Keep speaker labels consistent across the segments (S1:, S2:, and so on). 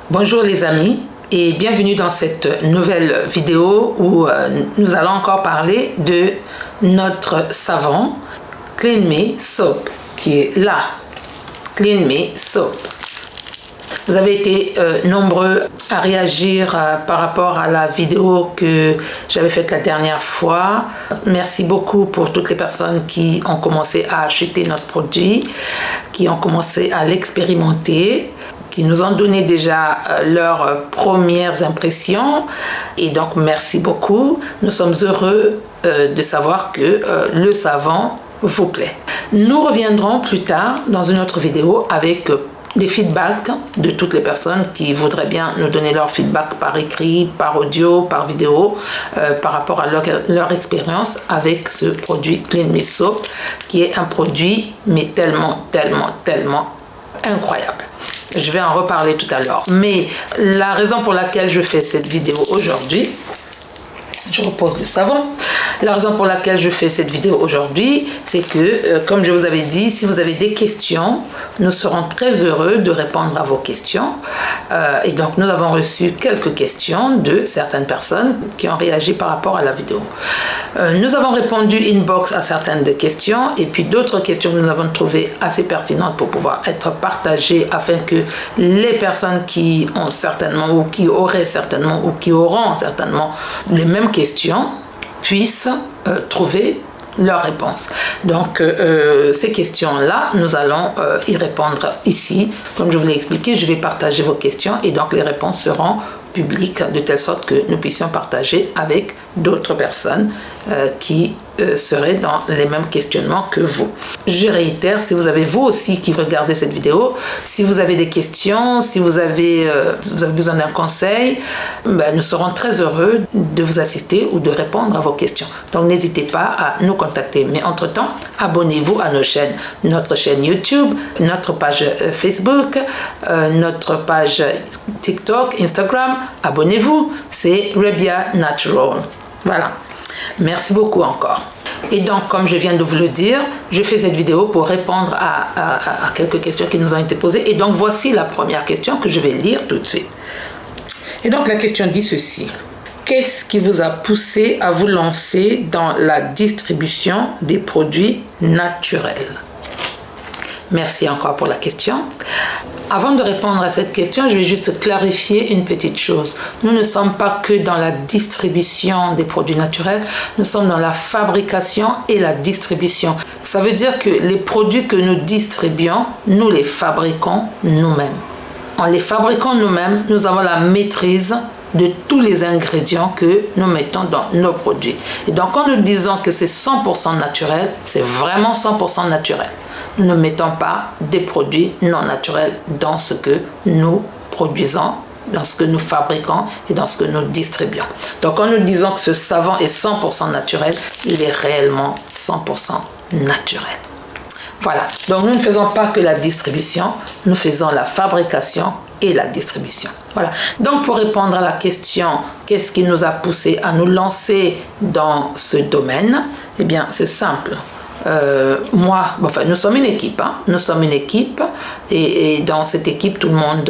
S1: Bonjour les amis et bienvenue dans cette nouvelle vidéo où nous allons encore parler de notre savon Clean Me Soap qui est là. Clean Me Soap. Vous avez été nombreux à réagir par rapport à la vidéo que j'avais faite la dernière fois. Merci beaucoup pour toutes les personnes qui ont commencé à acheter notre produit, qui ont commencé à l'expérimenter, qui nous ont donné déjà leurs premières impressions. Et donc, merci beaucoup. Nous sommes heureux de savoir que le savon vous plaît. Nous reviendrons plus tard dans une autre vidéo avec des feedbacks de toutes les personnes qui voudraient bien nous donner leur feedback par écrit, par audio, par vidéo, par rapport à leur expérience avec ce produit Clean Me Soap, qui est un produit mais tellement incroyable. Je vais en reparler tout à l'heure. Mais la raison pour laquelle je fais cette vidéo aujourd'hui, je repose le savon. La raison pour laquelle je fais cette vidéo aujourd'hui, c'est que, comme je vous avais dit, si vous avez des questions, nous serons très heureux de répondre à vos questions. Et donc, nous avons reçu quelques questions de certaines personnes qui ont réagi par rapport à la vidéo. Nous avons répondu inbox à certaines des questions et puis d'autres questions que nous avons trouvées assez pertinentes pour pouvoir être partagées afin que les personnes qui ont certainement ou qui auraient certainement ou qui auront certainement les mêmes questions puissent trouver leurs réponses. Donc, ces questions-là, nous allons y répondre ici. Comme je vous l'ai expliqué, je vais partager vos questions et donc les réponses seront publiques de telle sorte que nous puissions partager avec d'autres personnes qui seraient dans les mêmes questionnements que vous. Je réitère, si vous avez vous aussi qui regardez cette vidéo, si vous avez des questions, si vous avez besoin d'un conseil, nous serons très heureux de vous assister ou de répondre à vos questions. Donc n'hésitez pas à nous contacter. Mais entre-temps, abonnez-vous à nos chaînes. Notre chaîne YouTube, notre page Facebook, notre page TikTok, Instagram. Abonnez-vous, c'est Rebia Natural. Voilà. Merci beaucoup encore. Et donc, comme je viens de vous le dire, je fais cette vidéo pour répondre à quelques questions qui nous ont été posées. Et donc, voici la première question que je vais lire tout de suite. Et donc, la question dit ceci. Qu'est-ce qui vous a poussé à vous lancer dans la distribution des produits naturels? Merci encore pour la question. Avant de répondre à cette question, je vais juste clarifier une petite chose. Nous ne sommes pas que dans la distribution des produits naturels, nous sommes dans la fabrication et la distribution. Ça veut dire que les produits que nous distribuons, nous les fabriquons nous-mêmes. En les fabriquant nous-mêmes, nous avons la maîtrise de tous les ingrédients que nous mettons dans nos produits. Et donc, quand nous disons que c'est 100% naturel, c'est vraiment 100% naturel. Nous ne mettons pas des produits non naturels dans ce que nous produisons, dans ce que nous fabriquons et dans ce que nous distribuons. Donc, quand nous disons que ce savon est 100% naturel, il est réellement 100% naturel. Voilà. Donc, nous ne faisons pas que la distribution, nous faisons la fabrication et la distribution. Voilà. Donc, pour répondre à la question, qu'est-ce qui nous a poussé à nous lancer dans ce domaine? Eh bien, c'est simple. Nous sommes une équipe. Nous sommes une équipe et dans cette équipe, tout le monde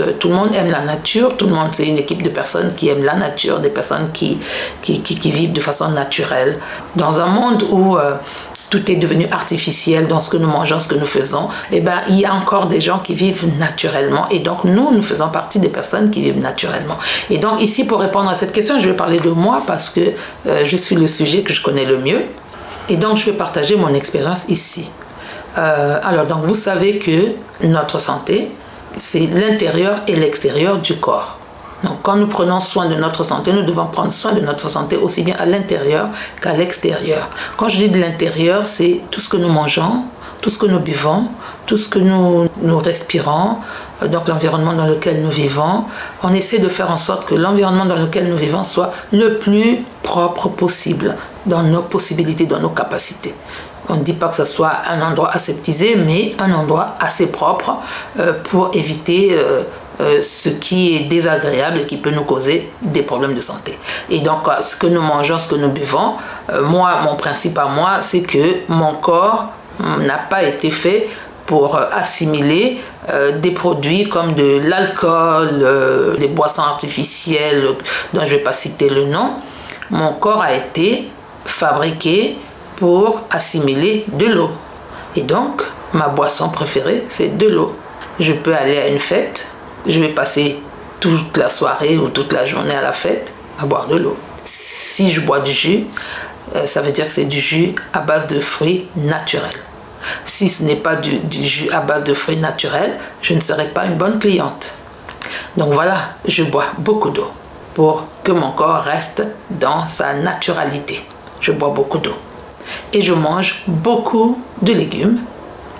S1: aime la nature. Tout le monde, c'est une équipe de personnes qui aiment la nature, des personnes qui vivent de façon naturelle. Dans un monde où tout est devenu artificiel dans ce que nous mangeons, ce que nous faisons, il y a encore des gens qui vivent naturellement. Et donc, nous faisons partie des personnes qui vivent naturellement. Et donc, ici, pour répondre à cette question, je vais parler de moi parce que je suis le sujet que je connais le mieux. Et donc, je vais partager mon expérience ici. Donc, vous savez que notre santé, c'est l'intérieur et l'extérieur du corps. Donc, quand nous prenons soin de notre santé, nous devons prendre soin de notre santé aussi bien à l'intérieur qu'à l'extérieur. Quand je dis de l'intérieur, c'est tout ce que nous mangeons, tout ce que nous buvons, tout ce que nous respirons, donc l'environnement dans lequel nous vivons. On essaie de faire en sorte que l'environnement dans lequel nous vivons soit le plus propre possible, dans nos possibilités, dans nos capacités. On ne dit pas que ce soit un endroit aseptisé, mais un endroit assez propre pour éviter ce qui est désagréable et qui peut nous causer des problèmes de santé. Et donc, ce que nous mangeons, ce que nous buvons, mon principe à moi, c'est que mon corps n'a pas été fait pour assimiler des produits comme de l'alcool, des boissons artificielles dont je ne vais pas citer le nom. Mon corps a été fabriqué pour assimiler de l'eau. Et donc, ma boisson préférée, c'est de l'eau. Je peux aller à une fête, je vais passer toute la soirée ou toute la journée à la fête à boire de l'eau. Si je bois du jus, ça veut dire que c'est du jus à base de fruits naturels. Si ce n'est pas du jus à base de fruits naturels, je ne serai pas une bonne cliente. Donc voilà, je bois beaucoup d'eau pour que mon corps reste dans sa naturalité. Je bois beaucoup d'eau. Et je mange beaucoup de légumes,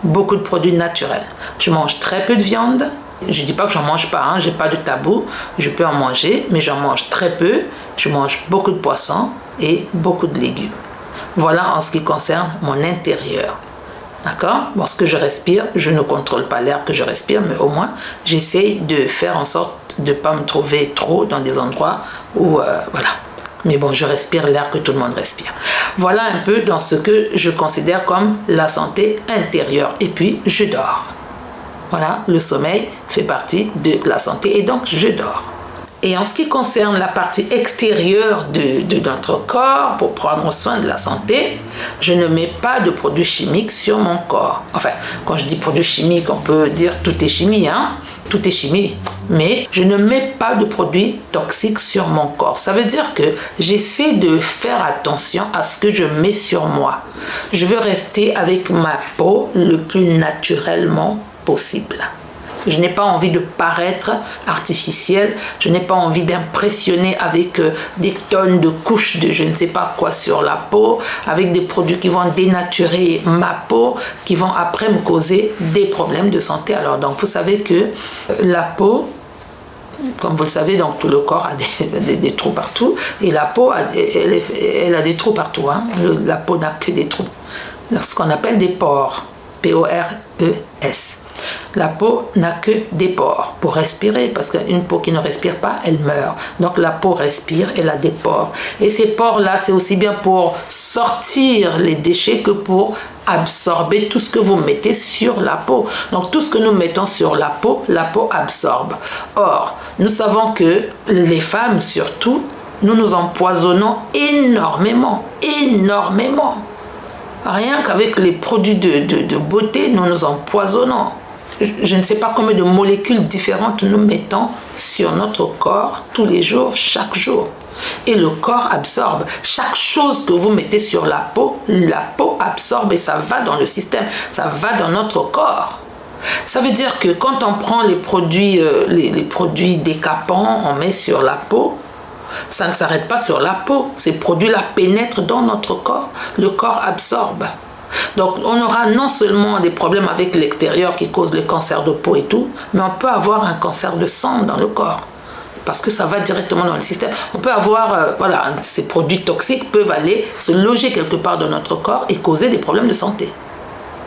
S1: beaucoup de produits naturels. Je mange très peu de viande. Je ne dis pas que j'en mange pas, je n'ai pas de tabou. Je peux en manger, mais j'en mange très peu. Je mange beaucoup de poissons et beaucoup de légumes. Voilà en ce qui concerne mon intérieur. D'accord? Bon, ce que je respire, je ne contrôle pas l'air que je respire, mais au moins, j'essaye de faire en sorte de ne pas me trouver trop dans des endroits où, voilà. Mais bon, je respire l'air que tout le monde respire. Voilà un peu dans ce que je considère comme la santé intérieure. Et puis, je dors. Voilà, le sommeil fait partie de la santé et donc je dors. Et en ce qui concerne la partie extérieure de notre corps, pour prendre soin de la santé, je ne mets pas de produits chimiques sur mon corps. Enfin, quand je dis produits chimiques, on peut dire tout est chimie, tout est chimie. Mais je ne mets pas de produits toxiques sur mon corps. Ça veut dire que j'essaie de faire attention à ce que je mets sur moi. Je veux rester avec ma peau le plus naturellement possible. Je n'ai pas envie de paraître artificielle. Je n'ai pas envie d'impressionner avec des tonnes de couches de je ne sais pas quoi sur la peau, avec des produits qui vont dénaturer ma peau, qui vont après me causer des problèmes de santé. Alors, donc, vous savez que la peau, comme vous le savez, donc tout le corps a des trous partout. Et la peau, elle a des trous partout. La peau n'a que des trous. Ce qu'on appelle des pores. P-O-R-E-S. La peau n'a que des pores pour respirer, parce qu'une peau qui ne respire pas, elle meurt. Donc la peau respire, elle a des pores. Et ces pores-là, c'est aussi bien pour sortir les déchets que pour absorber tout ce que vous mettez sur la peau. Donc tout ce que nous mettons sur la peau absorbe. Or, nous savons que les femmes surtout, nous nous empoisonnons énormément. Rien qu'avec les produits de beauté, nous nous empoisonnons. Je ne sais pas combien de molécules différentes nous mettons sur notre corps tous les jours, chaque jour. Et le corps absorbe. Chaque chose que vous mettez sur la peau absorbe et ça va dans le système, ça va dans notre corps. Ça veut dire que quand on prend les produits décapants, on met sur la peau, ça ne s'arrête pas sur la peau. Ces produits-là pénètrent dans notre corps. Le corps absorbe. Donc, on aura non seulement des problèmes avec l'extérieur qui causent le cancer de peau et tout, mais on peut avoir un cancer de sang dans le corps. Parce que ça va directement dans le système. On peut avoir, ces produits toxiques peuvent aller se loger quelque part dans notre corps et causer des problèmes de santé.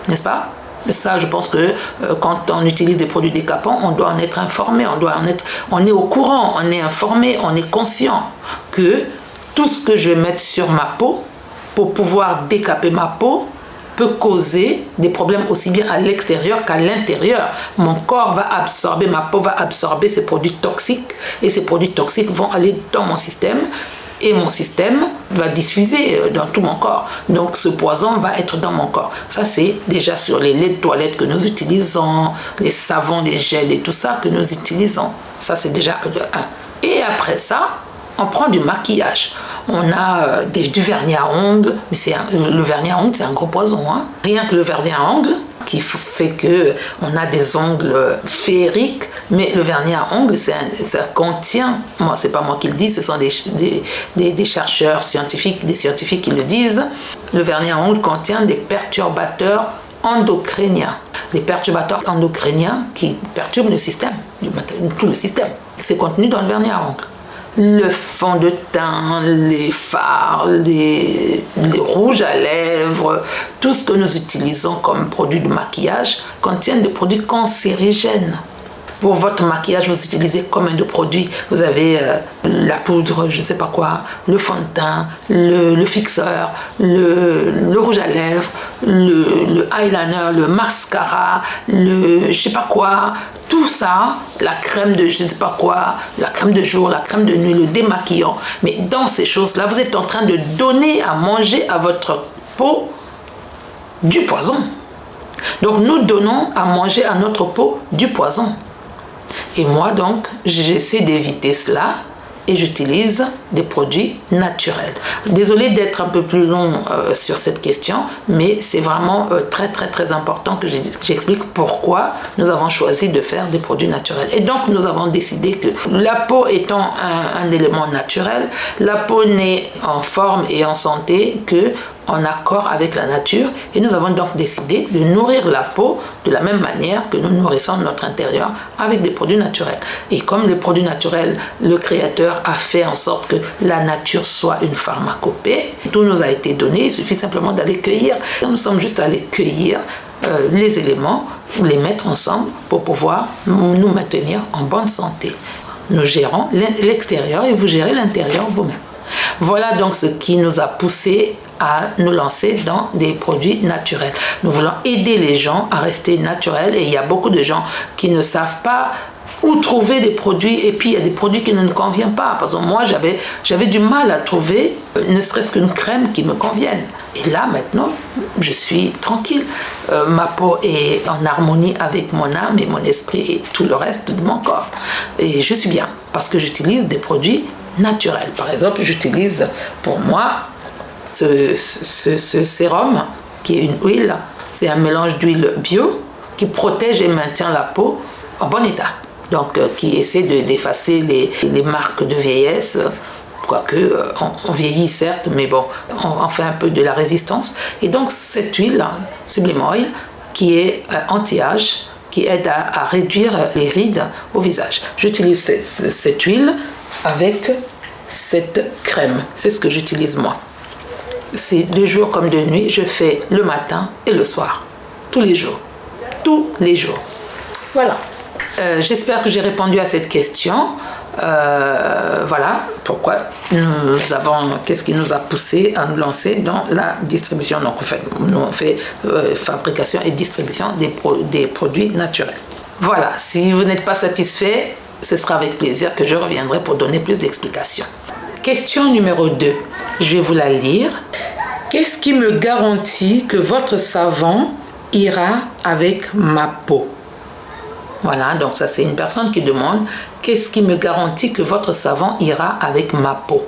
S1: N'est-ce pas? Et ça, je pense que quand on utilise des produits décapants, on doit en être informé, on est au courant, on est informé, on est conscient que tout ce que je vais mettre sur ma peau pour pouvoir décaper ma peau peut causer des problèmes aussi bien à l'extérieur qu'à l'intérieur. Mon corps va absorber, ma peau va absorber ces produits toxiques et ces produits toxiques vont aller dans mon système. Et mon système va diffuser dans tout mon corps. Donc ce poison va être dans mon corps. Ça, c'est déjà sur les laits de toilette que nous utilisons, les savons, les gels et tout ça que nous utilisons. Ça, c'est déjà de 1. Et après ça, on prend du maquillage. On a du vernis à ongles. Mais le vernis à ongles, c'est un gros poison. Rien que le vernis à ongles, qui fait qu'on a des ongles féeriques, mais le vernis à ongles, ça contient, c'est pas moi qui le dis, ce sont des chercheurs scientifiques, des scientifiques qui le disent, le vernis à ongles contient des perturbateurs endocriniens. Des perturbateurs endocriniens qui perturbent le système, tout le système. C'est contenu dans le vernis à ongles. Le fond de teint, les fards, les rouges à lèvres, tout ce que nous utilisons comme produit de maquillage contiennent des produits cancérigènes. Pour votre maquillage, vous utilisez combien de produits? Vous avez la poudre, je ne sais pas quoi, le fond de teint, le fixeur, le rouge à lèvres, le eyeliner, le mascara, je sais pas quoi, tout ça, la crème de je ne sais pas quoi, la crème de jour, la crème de nuit, le démaquillant. Mais dans ces choses-là, vous êtes en train de donner à manger à votre peau du poison. Donc nous donnons à manger à notre peau du poison. Et moi donc, j'essaie d'éviter cela et j'utilise des produits naturels. Désolée d'être un peu plus long sur cette question, mais c'est vraiment très important que j'explique pourquoi nous avons choisi de faire des produits naturels. Et donc nous avons décidé que la peau étant un élément naturel, la peau n'est en forme et en santé que en accord avec la nature, et nous avons donc décidé de nourrir la peau de la même manière que nous nourrissons notre intérieur avec des produits naturels. Et comme les produits naturels, le créateur a fait en sorte que la nature soit une pharmacopée, tout nous a été donné, il suffit simplement d'aller cueillir. Nous sommes juste allés cueillir les éléments, les mettre ensemble pour pouvoir nous maintenir en bonne santé. Nous gérons l'extérieur et vous gérez l'intérieur vous-même. Voilà donc ce qui nous a poussé à nous lancer dans des produits naturels. Nous voulons aider les gens à rester naturels, et il y a beaucoup de gens qui ne savent pas où trouver des produits, et puis il y a des produits qui ne nous conviennent pas. Parce que moi, j'avais du mal à trouver ne serait-ce qu'une crème qui me convienne. Et là, maintenant, je suis tranquille. Ma peau est en harmonie avec mon âme et mon esprit et tout le reste de mon corps. Et je suis bien parce que j'utilise des produits naturels. Par exemple, j'utilise pour moi ce sérum qui est une huile. C'est un mélange d'huile bio qui protège et maintient la peau en bon état. Donc, qui essaie d'effacer les marques de vieillesse. Quoique, on vieillit certes, mais bon, on fait un peu de la résistance. Et donc, cette huile, Sublime Oil, qui est anti-âge, qui aide à réduire les rides au visage. J'utilise cette huile avec cette crème. C'est ce que j'utilise moi. C'est de jour comme de nuit. Je fais le matin et le soir. Tous les jours. Tous les jours. Voilà. J'espère que j'ai répondu à cette question. Voilà pourquoi qu'est-ce qui nous a poussé à nous lancer dans la distribution. Donc, on fait fabrication et distribution des produits naturels. Voilà, si vous n'êtes pas satisfait, ce sera avec plaisir que je reviendrai pour donner plus d'explications. Question numéro 2, je vais vous la lire. Qu'est-ce qui me garantit que votre savon ira avec ma peau? Voilà, donc ça c'est une personne qui demande qu'est-ce qui me garantit que votre savon ira avec ma peau.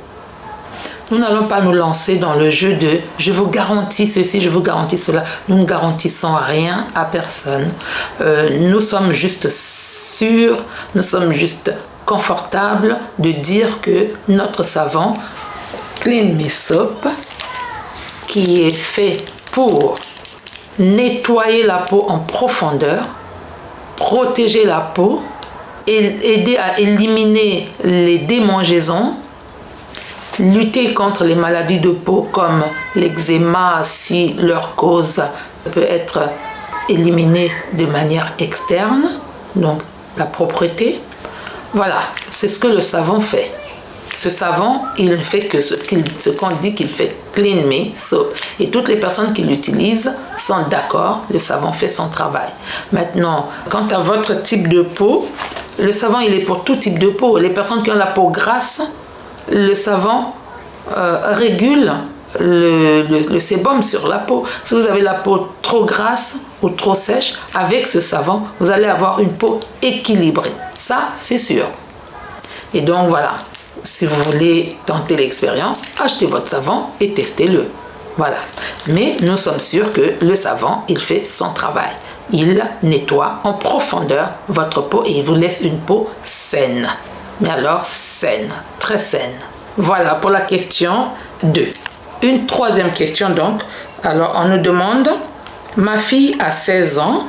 S1: Nous n'allons pas nous lancer dans le jeu de je vous garantis ceci, je vous garantis cela. Nous ne garantissons rien à personne. Nous sommes juste sûrs, nous sommes juste confortables de dire que notre savon Clean Me Soap, qui est fait pour nettoyer la peau en profondeur, protéger la peau, et aider à éliminer les démangeaisons, lutter contre les maladies de peau comme l'eczéma si leur cause peut être éliminée de manière externe, donc la propreté. Voilà, c'est ce que le savon fait. Ce savon, il ne fait que ce qu'on dit qu'il fait, Clean Me Soap. Et toutes les personnes qui l'utilisent sont d'accord, le savon fait son travail. Maintenant, quant à votre type de peau, le savon, il est pour tout type de peau. Les personnes qui ont la peau grasse, le savon régule le sébum sur la peau. Si vous avez la peau trop grasse ou trop sèche, avec ce savon, vous allez avoir une peau équilibrée. Ça, c'est sûr. Et donc, voilà. Si vous voulez tenter l'expérience, achetez votre savon et testez-le. Voilà. Mais nous sommes sûrs que le savon, il fait son travail. Il nettoie en profondeur votre peau et il vous laisse une peau saine. Mais alors saine, très saine. Voilà pour la question 2. Une troisième question donc. Alors on nous demande, ma fille a 16 ans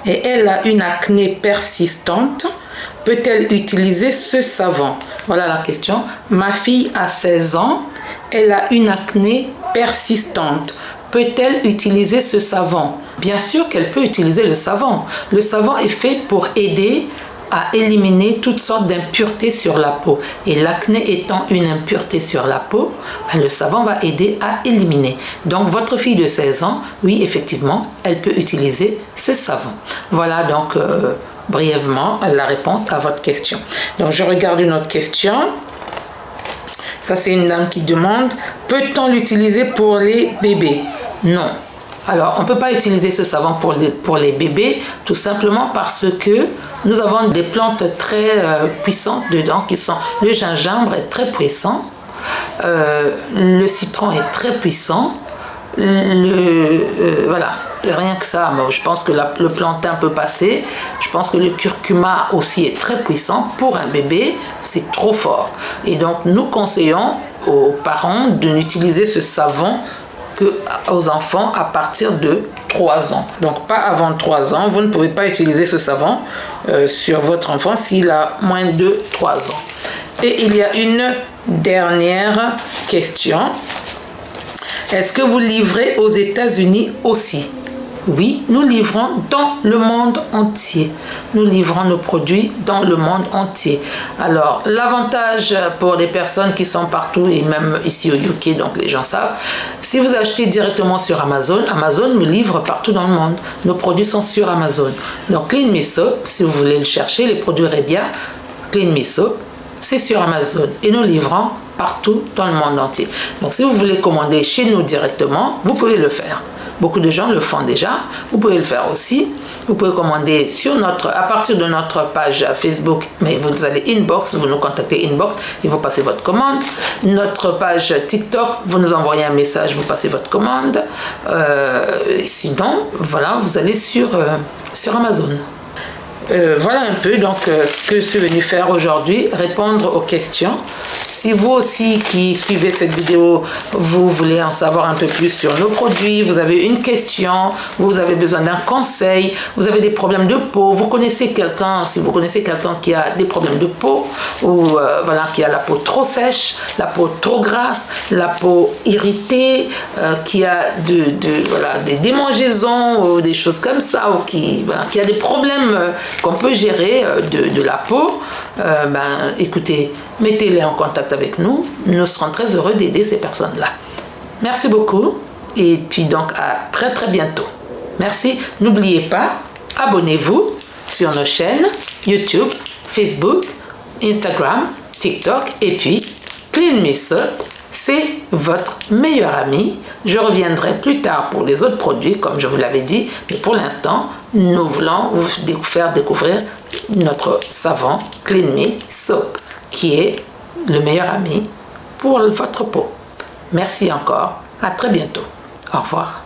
S1: et elle a une acné persistante. Peut-elle utiliser ce savon? Voilà la question. Ma fille a 16 ans, elle a une acné persistante. Peut-elle utiliser ce savon? Bien sûr qu'elle peut utiliser le savon. Le savon est fait pour aider à éliminer toutes sortes d'impuretés sur la peau. Et l'acné étant une impureté sur la peau, le savon va aider à éliminer. Donc votre fille de 16 ans, oui, effectivement, elle peut utiliser ce savon. Voilà donc brièvement la réponse à votre question. Donc je regarde une autre question. Ça, c'est une dame qui demande, peut-on l'utiliser pour les bébés? Non. Alors, on ne peut pas utiliser ce savon pour les bébés, tout simplement parce que nous avons des plantes très puissantes dedans, qui sont, le gingembre est très puissant, le citron est très puissant, voilà. Rien que ça, je pense que le plantain peut passer. Je pense que le curcuma aussi est très puissant. Pour un bébé, c'est trop fort. Et donc, nous conseillons aux parents de n'utiliser ce savon qu'aux enfants à partir de 3 ans. Donc, pas avant 3 ans. Vous ne pouvez pas utiliser ce savon sur votre enfant s'il a moins de 3 ans. Et il y a une dernière question. Est-ce que vous livrez aux États-Unis aussi? Oui, nous livrons dans le monde entier. Nous livrons nos produits dans le monde entier. Alors, l'avantage pour des personnes qui sont partout et même ici au UK, donc les gens savent, si vous achetez directement sur Amazon, Amazon vous livre partout dans le monde. Nos produits sont sur Amazon. Donc, Clean Me Soap, si vous voulez le chercher, les produits Rebia, Clean Me Soap, c'est sur Amazon. Et nous livrons partout dans le monde entier. Donc, si vous voulez commander chez nous directement, vous pouvez le faire. Beaucoup de gens le font déjà. Vous pouvez le faire aussi. Vous pouvez commander à partir de notre page Facebook, mais vous allez inbox, vous nous contactez inbox et vous passez votre commande. Notre page TikTok, vous nous envoyez un message, vous passez votre commande. Sinon, voilà, vous allez sur Amazon. Voilà un peu donc ce que je suis venu faire aujourd'hui, répondre aux questions. Si vous aussi qui suivez cette vidéo, vous voulez en savoir un peu plus sur nos produits, vous avez une question, vous avez besoin d'un conseil, vous avez des problèmes de peau, vous connaissez quelqu'un, si vous connaissez quelqu'un qui a des problèmes de peau, ou voilà, qui a la peau trop sèche, la peau trop grasse, la peau irritée, qui a des démangeaisons ou des choses comme ça, ou qui a des problèmes qu'on peut gérer de la peau, écoutez, mettez-les en contact avec nous. Nous serons très heureux d'aider ces personnes-là. Merci beaucoup et puis donc à très très bientôt. Merci. N'oubliez pas, abonnez-vous sur nos chaînes YouTube, Facebook, Instagram, TikTok et puis Clean Me Soap, c'est votre meilleur ami. Je reviendrai plus tard pour les autres produits, comme je vous l'avais dit, mais pour l'instant, nous voulons vous faire découvrir notre savon Clean Me Soap, qui est le meilleur ami pour votre peau. Merci encore. À très bientôt. Au revoir.